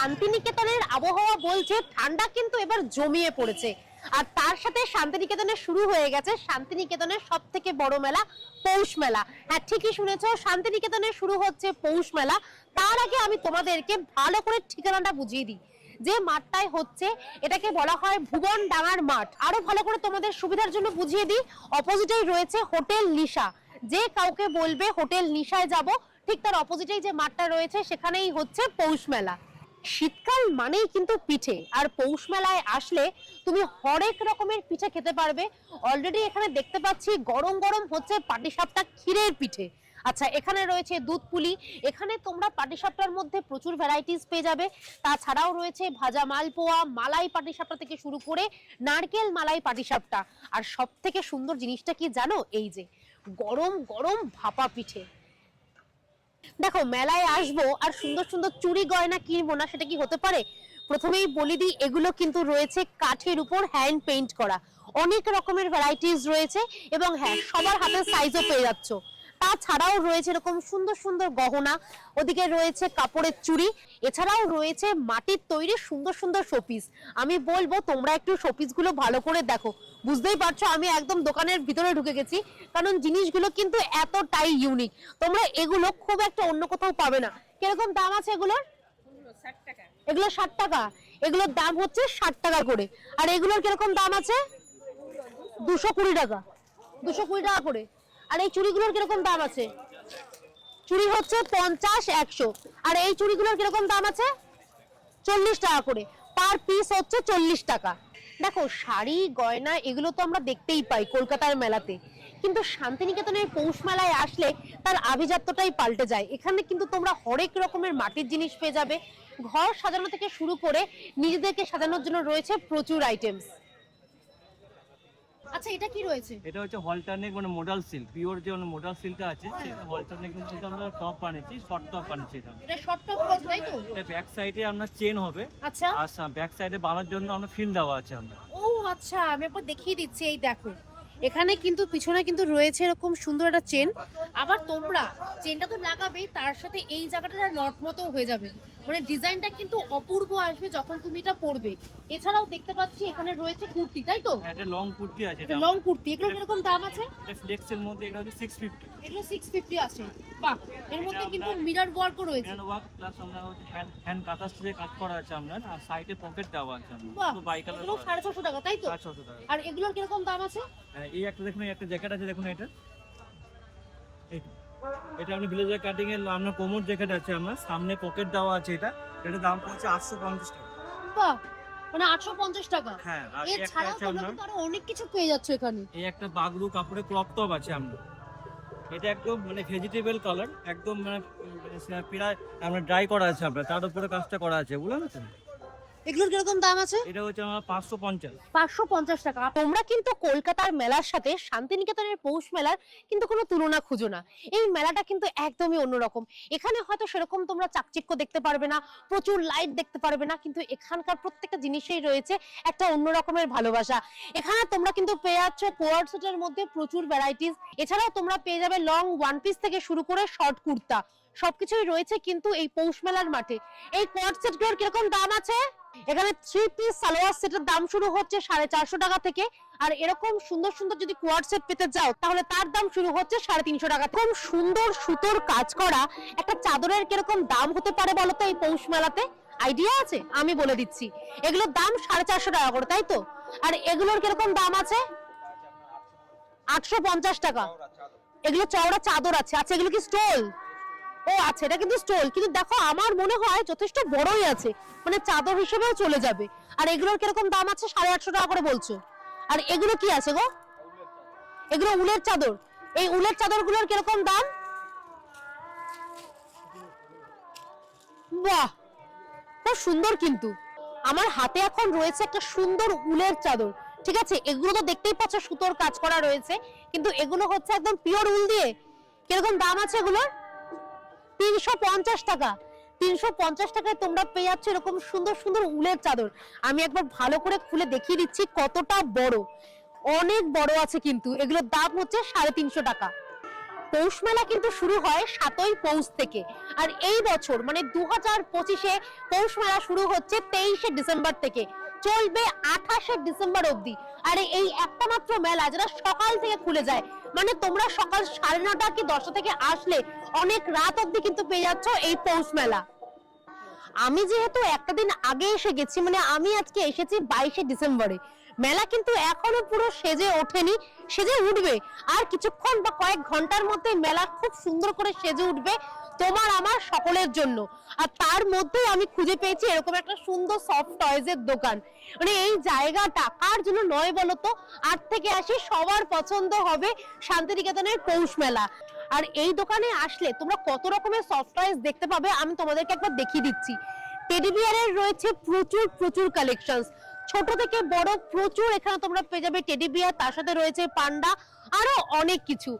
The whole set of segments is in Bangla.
শান্তিনিকেতনের আবহাওয়া বলছে ঠান্ডা কিন্তু এবার জমিয়ে পড়েছে। আর তার সাথে শান্তিনিকেতনে শুরু হয়ে গেছে শান্তিনিকেতনের সব থেকে বড় মেলা, পৌষ মেলা। হ্যাঁ, ঠিকই শুনেছো, শান্তিনিকেতনে শুরু হচ্ছে পৌষ মেলা। তার আগে আমি তোমাদেরকে ভালো করে ঠিকানাটা বুঝিয়ে দিই। যে মাঠটায় হচ্ছে এটাকে বলা হয় ভুবন ডাঙার মাঠ। আরো ভালো করে তোমাদের সুবিধার জন্য বুঝিয়ে দিই, অপোজিটেই রয়েছে হোটেল নিশা। যে কাউকে বলবে হোটেল নিশায় যাব, ঠিক তার অপোজিটেই যে মাঠটা রয়েছে সেখানেই হচ্ছে পৌষ মেলা। শীতকাল মানেই কিন্তু পিঠে, আর পৌষ মেলায় আসলে তুমি হরেক রকমের পিঠে খেতে পারবে। অলরেডি এখানে দেখতে পাচ্ছি গরম গরম হচ্ছে পাটিসাপটা ক্ষীরের পিঠে। আচ্ছা, এখানে রয়েছে দুধ পুলি। এখানে তোমরা পাটিসাপটার মধ্যে প্রচুর ভ্যারাইটিস পেয়ে যাবে। তাছাড়াও রয়েছে ভাজা মালপোয়া, মালাই পাটিসাপটা থেকে শুরু করে নারকেল মালাই পাটিসাপটা। আর সব থেকে সুন্দর জিনিসটা কি জানো, এই যে গরম গরম ভাপা পিঠে। দেখো, মেলায় আসবো আর সুন্দর সুন্দর চুড়ি গয়না কিনবো না, সেটা কি হতে পারে? প্রথমেই বলি দিই, এগুলো কিন্তু রয়েছে কাঠের উপর হ্যান্ড পেইন্ট করা। অনেক রকমের ভ্যারাইটিস রয়েছে এবং হ্যাঁ, সবার হাতের সাইজও পেয়ে যাচ্ছ। তাছাড়াও রয়েছে এরকম সুন্দর সুন্দর গহনা, ওদিকে রয়েছে কাপড়ের চুড়ি, এছাড়াও রয়েছে মাটির তৈরি সুন্দর সুন্দর শোপিস। আমি বলবো তোমরা একটু শোপিস গুলো ভালো করে দেখো। বুঝতেই পারছো আমি একদম দোকানের ভিতরে ঢুকে গেছি, কারণ জিনিসগুলো কিন্তু এতটাই ইউনিক। তোমরা এগুলো খুব একটা অন্য কোথাও পাবে না। কিরকম দাম আছে এগুলোর? এগুলো 60 টাকা। এগুলোর দাম হচ্ছে 60 টাকা করে। আর এগুলোর কিরকম দাম আছে? 220 টাকা। 220 টাকা করে। আর এই চুড়িগুলোর কিরকম দাম আছে? চুড়ি হচ্ছে 50, 100। আর এই চুড়িগুলোর কিরকম দাম আছে? 40 টাকা করে। পার পিস হচ্ছে 40 টাকা। দেখো, শাড়ি গয়না এগুলো তো আমরা দেখতেই পাই কলকাতার মেলাতে, কিন্তু শান্তিনিকেতনের পৌষ মেলায় আসলে তার আভিজাত্যটাই পাল্টে যায়। এখানে কিন্তু তোমরা হরেক রকমের মাটির জিনিস পেয়ে যাবে। ঘর সাজানো থেকে শুরু করে নিজেদেরকে সাজানোর জন্য রয়েছে প্রচুর আইটেমস। আচ্ছা, এটা কি রয়েছে? এটা হচ্ছে হলটারনেক, মানে মডাল সিল্ক, পিওর যে মডাল সিল্কটা আছে সেটা হলটারনেক কিন্তু আমরা টপ বানিয়েছি, শর্ট টপ বানিয়েছি। এটা শর্ট টপ রয়েছে, তাই তো? এটা ব্যাক সাইডে আপনার চেন হবে। আচ্ছা, আর ব্যাক সাইডে বানার জন্য আমরা ফিল দেওয়া আছে আমরা। ও আচ্ছা, আমি একবার দেখিয়ে দিচ্ছি। এই দেখো, এখানে কিন্তু পিছনে কিন্তু রয়েছে এরকম সুন্দর একটা চেন। আবার তোমরা চেনটা তো লাগাবেই, তার সাথে এই জায়গাটা নট মতো হয়ে যাবে, মানে ডিজাইনটা কিন্তু অপূর্ব আসবে যখন তুমি এটা পরবে। এছাড়াও দেখতে পাচ্ছি এখানে রয়েছে কুর্তি, তাই তো? এটা লং কুর্তি আছে। এটা লং কুর্তি। এগুলো কিরকম দাম আছে? এটা ফ্লেক্সের মধ্যে, এটা হচ্ছে 650। এগুলো 650 আছে। বাহ, এর মধ্যে কিন্তু মিরর ওয়ার্কও রয়েছে। হ্যান্ড ওয়ার্ক প্লাস আমরা হচ্ছে হ্যান্ড কাটার দিয়ে কাজ করা আছে আমরা, আর সাইডে পকেট দেওয়া আছে আমরা। বাহ, তো বাই কালার এগুলো 650 টাকা, তাই তো? 650 টাকা। আর এগুলোর কিরকম দাম আছে? এই একটা দেখুন, একটা জ্যাকেট আছে, দেখুন এটা। এটা আপনি ব্লেজার কাটিং এর আপনার কোমর জ্যাকেট আছে, আমার সামনে পকেট দেওয়া আছে। এটা দাম পড়ছে 850 টাকা। বাহ, মানে 850 টাকা। হ্যাঁ, আর এছাড়াও তোমরা কিন্তু আরো অনেক কিছু পেয়ে যাচ্ছ এখানে। এই একটা বাগরু কাপড়ে ক্রপ টপ আছে আমরা। এটা একদম মানে ভেজিটেবল কালার, একদম মানে প্রায় আমরা ড্রাই করা আছে আপনার, তার উপরে কাজটা করা আছে, বুঝলেন তো? এগুলোর কিরকম দাম আছে? এটা হচ্ছে আমার 550। 550 টাকা। তোমরা কিন্তু কলকাতার মেলার সাথে শান্তিনিকেতনের পৌষ মেলার কিন্তু কোনো তুলনা খুঁজো না। এই মেলাটা কিন্তু একদমই অন্যরকম। এখানে হয়তো সেরকম তোমরা চাকচিক্য দেখতে পারবে না, প্রচুর লাইট দেখতে পারবে না, কিন্তু এখানকার প্রত্যেকটা জিনিসেই রয়েছে একটা অন্য রকমের ভালোবাসা। এখানে তোমরা কিন্তু পেয়ে যাচ্ছ কোয়ার্ড সেটের মধ্যে প্রচুর ভ্যারাইটিস। এছাড়াও তোমরা পেয়ে যাবে লং ওয়ান পিস থেকে শুরু করে শর্ট কুর্তা, সবকিছুই রয়েছে কিন্তু এই পৌষ মেলার মাঠে। এই কোয়ার্ড সেটগুলোর কিরকম দাম আছে? এখানে 3 পিস সালোয়ার সেটের দাম শুরু হচ্ছে 450 টাকা থেকে। আর এরকম সুন্দর সুন্দর যদি কোয়ার্ড সেট পেতে যাও তাহলে তার দাম শুরু হচ্ছে 350 টাকা। খুব সুন্দর সুতোর কাজ করা একটা চাদরের কিরকম দাম হতে পারে বলো তো এই পৌষ মেলাতে? আইডিয়া আছে? আমি বলে দিচ্ছি। এগুলোর দাম 450 টাকা করে, তাই তো? আর এগুলোর কিরকম দাম আছে? 850 টাকা। এগুলো চওড়া চাদর আছে। আচ্ছা, এগুলো কি স্টোল? ও আচ্ছা, এটা কিন্তু স্টোল, কিন্তু দেখো আমার মনে হয় যথেষ্ট বড়ই আছে, মানে চাদর হিসেবেও চলে যাবে। আর এগুলোর কিরকম দাম আছে? 850 টাকা করে বলছো। আর এগুলো কি আছে গো? এগুলো উলের চাদর। এই উলের চাদরগুলোর কিরকম দাম? বাহ, খুব সুন্দর। কিন্তু আমার হাতে এখন রয়েছে একটা সুন্দর উলের চাদর, ঠিক আছে? এগুলো তো দেখতেই পাচ্ছ সুতোর কাজ করা রয়েছে, কিন্তু এগুলো হচ্ছে একদম পিওর উল দিয়ে। কিরকম দাম আছে এগুলোর? 350 টাকা। 350 টাকায় তোমরা পেয়ে যাচ্ছ এরকম সুন্দর সুন্দর উলের চাদর। আমি একবার ভালো করে খুলে দেখিয়ে দিচ্ছি কতটা বড়, অনেক বড় আছে। কিন্তু এগুলোর দাম হচ্ছে 350 টাকা। পৌষ মেলা কিন্তু শুরু হয় 7ই পৌষ থেকে, আর এই বছর মানে 2025-এ পৌষ মেলা শুরু হচ্ছে 23শে ডিসেম্বর থেকে, চলবে 28শে ডিসেম্বর অবধি। আর এই একটা মাত্র মেলা যেটা সকাল থেকে খুলে যায়, মানে তোমরা সকাল 9:30 কি 10টা থেকে আসলে অনেক রাত অবধি কিন্তু পেয়ে যাচ্ছ এই পৌষ মেলা। আমি যেহেতু একটা দিন আগে এসে গেছি, মানে আমি আজকে এসেছি 22শে ডিসেম্বরে, মেলা কিন্তু এখনো পুরো সেজে ওঠেনি, সেজে উঠবে আর কিছুক্ষণ বা কয়েক ঘন্টার মধ্যে মেলা খুব সুন্দর করে সেজে উঠবে তোমার আমার সকলের জন্য। আর তার মধ্যে আমি খুঁজে পেয়েছি এরকম একটা সুন্দর সফট টয়েজের দোকান। মানে এই জায়গাটা কার জন্য নয় বলতো, আজ থেকে আসি সবার পছন্দ হবে শান্তিনিকেতনের পৌষ মেলা। আর এই দোকানে আসলে তোমরা কত রকমের সফট টয়েস দেখতে পাবে আমি তোমাদেরকে একবার দেখিয়ে দিচ্ছি। টেডি বিয়ারের রয়েছে প্রচুর প্রচুর কালেকশনস, ছোট থেকে বড় প্রচুর এখানে তোমরা পেয়ে যাবে টেডি বিয়ার, তার সাথে রয়েছে পান্ডা, আরো অনেক কিছু।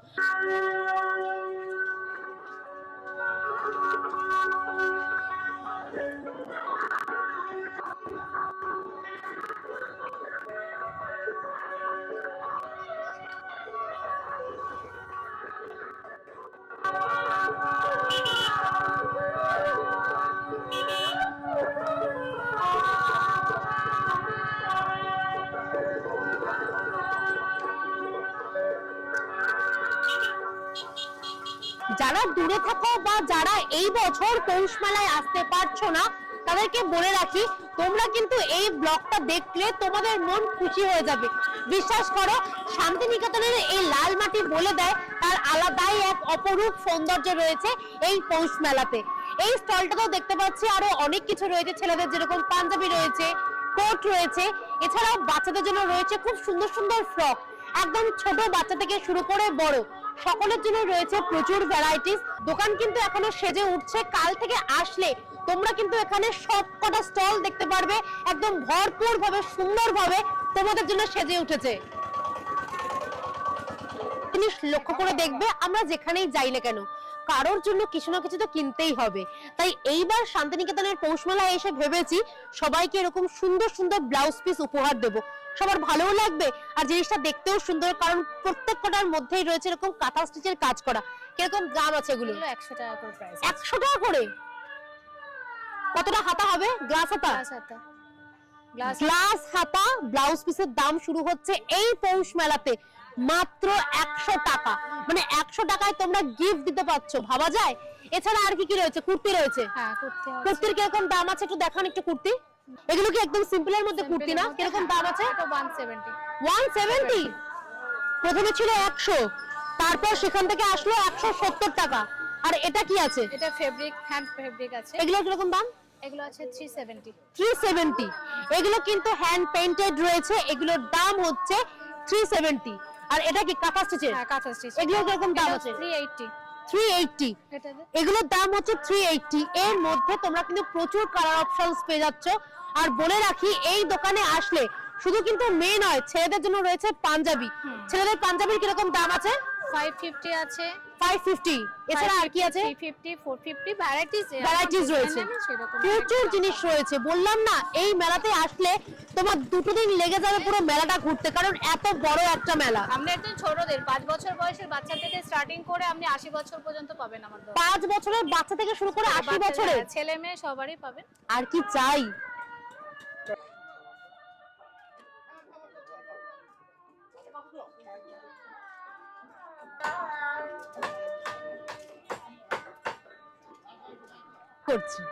যারা দূরে থাকো বা যারা এই বছর পৌষ মেলায় আসতে পারছো না, তাদেরকে বলে রাখি তোমরা কিন্তু এই ব্লগটা দেখলে তোমাদের মন খুশি হয়ে যাবে। বিশ্বাস করো, শান্তিনিকেতনের এই লাল মাটি বলে দেয় তার আলাদাই এক অপরূপ সৌন্দর্য রয়েছে এই পৌষ মেলাতে। এই স্টলটাতেও দেখতে পাচ্ছি আরো অনেক কিছু রয়েছে, ছেলেদের যেরকম পাঞ্জাবি রয়েছে, কোট রয়েছে, এছাড়াও বাচ্চাদের জন্য রয়েছে খুব সুন্দর সুন্দর ফ্রক, একদম ছোট বাচ্চা থেকে শুরু করে বড় সকলের জন্য রয়েছে প্রচুর ভ্যারাইটিস। দোকান কিন্তু এখনো সেজে উঠছে, কাল থেকে আসলে তোমরা কিন্তু এখানে সবকটা স্টল দেখতে পারবে, একদম ভরপুর ভাবে সুন্দর ভাবে তোমাদের জন্য সেজে উঠেছে। জিনিস লক্ষ্য করে দেখবে, আমরা যেখানেই যাই না কেন কারোর জন্য কিছু না কিছু তো কিনতেই হবে। তাই এইবার শান্তিনিকেতনের পৌষ মেলায় এসে ভেবেছি সবাইকে এরকম সুন্দর সুন্দর ব্লাউজ পিস উপহার দেব, সবার ভালোও লাগবে আর জিনিসটা দেখতেও সুন্দর, কারণ প্রত্যেকটার মধ্যেই রয়েছে এরকম কাঁথা স্টিচের কাজ করা। কিরকম দাম আছে এগুলো? 100 টাকা করে প্রাইস। 100 টাকা করে? কতটা হাতা হবে? গ্লাস হাতা? গ্লাস হাতা ব্লাউজ পিসের দাম শুরু হচ্ছে এই পৌষ মেলাতে মাত্র 100 টাকা। মানে 100 টাকায় তোমরা গিফট দিতে পারছো, ভাবা যায়? এছাড়া আর কি কি রয়েছে? কুর্তি রয়েছে। হ্যাঁ, কুর্তি আছে। কুর্তির কিরকম দাম আছে একটু দেখান, একটু কুর্তি। এগুলো কি একদম সিম্পলের মধ্যে কুর্তি না? কিরকম দাম আছে? এটা 170। 170? প্রথমে ছিল 100, তারপর সেখান থেকে আসলো 170 টাকা। আর এটা কি আছে? এটা ফেব্রিক, হ্যান্ড ফেব্রিক আছে। এগুলো কিরকম দাম? এগুলো আছে 370। 370। এগুলো কিন্তু হ্যান্ড পেইন্টেড রয়েছে, এগুলোর দাম হচ্ছে 370। আর এটা কি কাঁথা স্টিচের? হ্যাঁ, কাঁথা স্টিচ। এগুলো কিরকম দাম আছে? 380। 380। এটাতে এগুলোর দাম হচ্ছে 380। এর মধ্যে তোমরা কিন্তু প্রচুর কালার অপশনস পেয়ে যাচ্ছ। আর বলে রাখি এই দোকানে আসলে শুধু কিন্তু মেয়ে নয়, ছেলেদের জন্য রয়েছে পাঞ্জাবি। ছেলেদের পাঞ্জাবির কিরকম দাম আছে? 550 আছে। 550। এছাড়া আর কি আছে? 350, 450 ভ্যারাইটিস রয়েছে, প্রচুর জিনিস রয়েছে। বললাম না এই মেলাতে আসলে তোমার দুটো দিন লেগে যাবে পুরো মেলাটা ঘুরতে, কারণ এত বড় একটা মেলা। আপনি একদম ছোটদের 5 বছর বয়সের বাচ্চা থেকে স্টার্টিং করে আপনি 80 বছর পর্যন্ত পাবেন আমার দোকানে। 5 বছরের বাচ্চা থেকে শুরু করে 80 বছরের ছেলে মেয়ে সবারই পাবেন। আর কি চাই? করছি।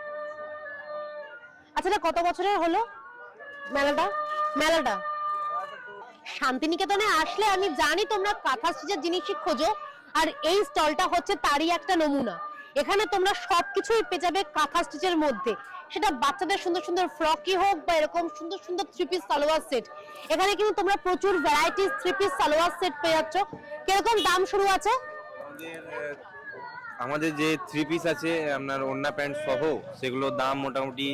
আচ্ছা, এটা কত বছরের হলো মেলাটা? শান্তিনিকেতনে আসলে আমি জানি তোমরা কাঁথা স্টিচের জিনিসই খোঁজো, আর এই স্টলটা হচ্ছে তারই একটা নমুনা। এখানে তোমরা সবকিছুই পেয়ে যাবে কাঁথা স্টিচের মধ্যে, সেটা বাচ্চাদের সুন্দর সুন্দর ফ্রকই হোক বা এরকম সুন্দর সুন্দর 3 পিস সালোয়ার সেট। এখানে কিন্তু তোমরা প্রচুর ভ্যারাইটিস 3 পিস সালোয়ার সেট পেয়ে যাচ্ছ। কিরকম দাম শুরু আছে? আমাদের যে 3 পিস আছে আপনার ওড়না প্যান্ট সহ, সেগুলোর দাম মোটামুটি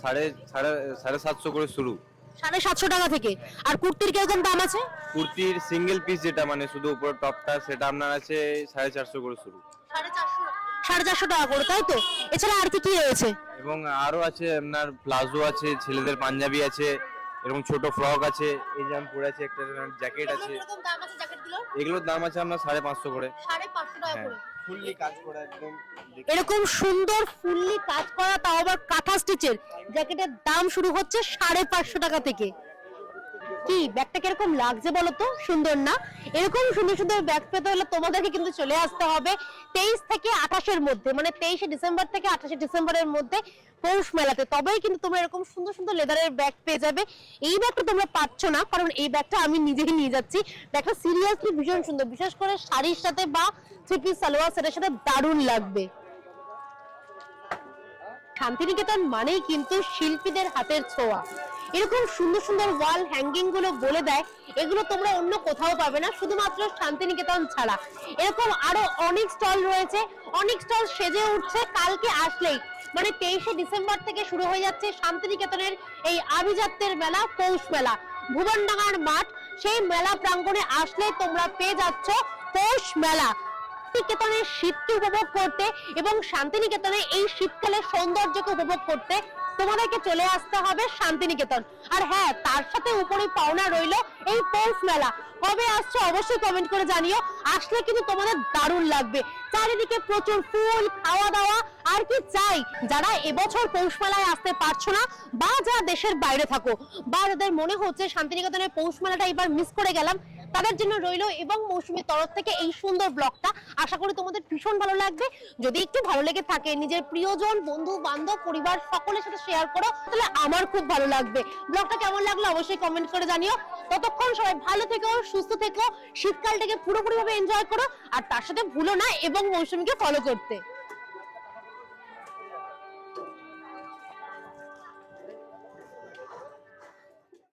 750 করে শুরু। 750 টাকা থেকে। আর কুর্তির কিরকম দাম আছে? কুর্তির সিঙ্গেল পিস যেটা মানে শুধু উপর টপটা, সেটা আপনার আছে 450 করে শুরু। 450 টাকা করে, তাই তো? এছাড়া আর কি কি রয়েছে? এবং আরো আছে আপনার প্লাজো আছে, ছেলেদের পাঞ্জাবি আছে, এরকম ছোট ফ্রক আছে, এই যে আমি পরে আছে একটা জ্যাকেট আছে। কিরকম দাম আছে জ্যাকেটগুলোর? এগুলোর দাম আছে আপনার 550 করে। 550 টাকা হ্যাঁ করে ফুললি কাজ করা একদম এরকম সুন্দর ফুললি কাজ করা, তাও আবার কাঁথা স্টিচের জ্যাকেটের দাম শুরু হচ্ছে 550 টাকা থেকে। কি ব্যাগটা কিরকম লাগছে বলো তো, সুন্দর না? এরকম সুন্দর সুন্দর ব্যাগ পেতে হলে তোমাদেরকে কিন্তু চলে আসতে হবে 23 থেকে 28 মধ্যে, মানে 23শে ডিসেম্বর থেকে 28শে ডিসেম্বরের মধ্যে পৌষ মেলাতে, তবেই কিন্তু তোমরা এরকম সুন্দর সুন্দর লেদারের ব্যাগ পেয়ে যাবে। এই ব্যাগটা তোমরা পাচ্ছ না, কারণ এই ব্যাগটা আমি নিজেই নিয়ে যাচ্ছি। ব্যাগটা সিরিয়াসলি ভীষণ সুন্দর, বিশেষ করে শাড়ির সাথে বা থ্রি পিস সালোয়ার সেটের সাথে দারুণ লাগবে। শান্তিনিকেতন মানেই কিন্তু শিল্পীদের হাতের ছোঁয়া। এরকম সুন্দর সুন্দর ওয়াল হ্যাঙ্গিং গুলো বলে দেয় এগুলো তোমরা অন্য কোথাও পাবে না, শুধুমাত্র শান্তিনিকেতন ছাড়া। এরকম আরো অনেক স্টল রয়েছে, অনেক স্টল সেজে উঠছে কালকে আসলেই, মানে 23শে ডিসেম্বর থেকে শুরু হয়ে যাচ্ছে শান্তিনিকেতনের এই আভিজাত্যের মেলা, পৌষ মেলা। ভুবনডাঙ্গার মাঠ, সেই মেলা প্রাঙ্গণে আসলে তোমরা পেয়ে যাচ্ছ পৌষ মেলা। শান্তিনিকেতনের শীতকে উপভোগ করতে এবং শান্তিনিকেতনে এই শীতকালের সৌন্দর্যকে উপভোগ করতে তোমাদেরকে চলে আসতে হবে শান্তিনিকেতন। আর হ্যাঁ, তার সাথে উপরে পাওনা রইলো এই পৌষ মেলা। কবে আসছো অবশ্যই কমেন্ট করে জানিও, আসলে কিন্তু তোমাদের দারুণ লাগবে। চারিদিকে প্রচুর ফুল, খাওয়া দাওয়া, আর কি চাই। যারা এবছর পৌষ মেলায় আসতে পারছো না, বা যারা দেশের বাইরে থাকো, বা যাদের মনে হচ্ছে শান্তিনিকেতনের পৌষ মেলাটা এবার মিস করে গেলাম, তাদের জন্য রইলো এবং মৌসুমীর তরফ থেকে এই সুন্দর ব্লগটা। আশা করি তোমাদের ভীষণ ভালো লাগবে। যদি একটু ভালো লেগে থাকে, নিজের প্রিয়জন, বন্ধু বান্ধব, পরিবার সকলের সাথে শেয়ার করো, তাহলে আমার খুব ভালো লাগবে। ব্লগটা কেমন লাগলো অবশ্যই কমেন্ট করে জানিও। ততক্ষণ সবাই ভালো থেকো, সুস্থ থেকো, শীতকালটাকে পুরোপুরি ভাবে এনজয় করো, আর তার সাথে ভুলো না এবং মৌসুমীকে ফলো করতে।